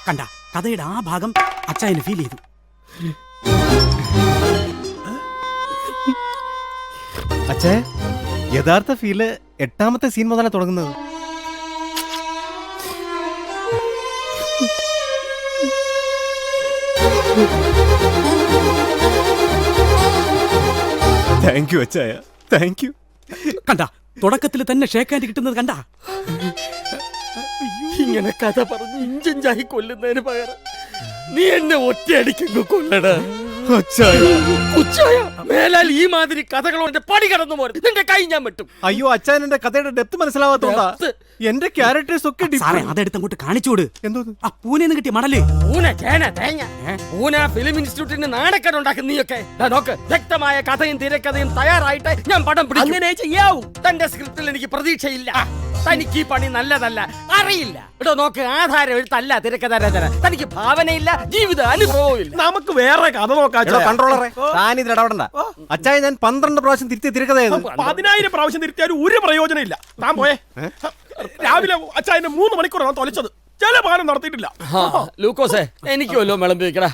കണ്ട കഥയുടെ ആ ഭാഗം അച്ചായന് ഫീൽ ചെയ്തു. അച്ഛേ, യഥാർത്ഥ ഫീല് 8ാമത്തെ സീൻ മുതലാണ് തുടങ്ങുന്നത്. താങ്ക് യു അച്ചായ, താങ്ക് യു. കണ്ട തുടക്കത്തിൽ തന്നെ ഷേക്ക് ഹാൻഡ് കിട്ടുന്നത് കണ്ട. ഇങ്ങനെ കഥ പറഞ്ഞ് ഇഞ്ചിഞ്ചായി കൊല്ലുന്നതിന് പകരം നീ എന്നെ ഒറ്റയടിക്കങ്ങ് കൊല്ലടാ. മേലാൽ ഈ മാതിരി കഥകളോടെ പടി കടന്നു പോരും. നിന്റെ കൈ ഞാൻ വെട്ടും. അയ്യോ അച്ഛൻ, എന്റെ കഥയുടെ ഡെപ്ത് മനസ്സിലാവാത്തോണ്ടാ. എന്റെ ക്യാരക്ടേഴ്സ് ഒക്കെ അതെടുത്ത് അങ്ങോട്ട് കാണിച്ചോട്. എന്തോന്ന്? ആ പൂനെന്ന് കിട്ടിയ മടല്. പൂന ഫിലിം ഇൻസ്റ്റിറ്റ്യൂട്ടിന് നാടകം ഉണ്ടാക്കുന്ന നീയൊക്കെ നോക്ക്. വ്യക്തമായ കഥയും തിരക്കഥയും തയ്യാറായിട്ട് ഞാൻ പടം പിടിക്കും. അങ്ങനെ ചെയ്യാവൂ. തന്റെ സ്ക്രിപ്റ്റിൽ എനിക്ക് പ്രതീക്ഷയില്ല. തനിക്ക് ഈ പണി നല്ലതല്ല, അറിയില്ല. ഇവിടെ നോക്ക്, ആധാരം എഴുത്തല്ല തിരക്കഥ രചന. തനിക്ക് ഭാവനയില്ല, ജീവിത അനുഭവവും ഇല്ല. നമുക്ക് വേറെ കഥ നോക്കാം. കൺട്രോളറെ, താനിത് ഇടപെടണ്ട. അച്ചായ, ഞാൻ 12 പ്രാവശ്യം തിരുത്തിയ തിരക്കഥയായത്. 10,000 പ്രാവശ്യം തിരുത്തിയാലും ഒരു പ്രയോജനം ഇല്ല. താൻ പോയേ. രാവിലെ അച്ചായന്റെ 3 മണിക്കൂറാണ് തൊലച്ചത്. ചില പാലം നടത്തിയിട്ടില്ല. ലൂക്കോസേ, എനിക്ക് വല്ലോ വിളമ്പി വെക്കടാ.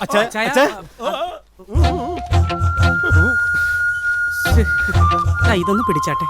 ഇതൊന്ന് പിടിച്ചാട്ടെ.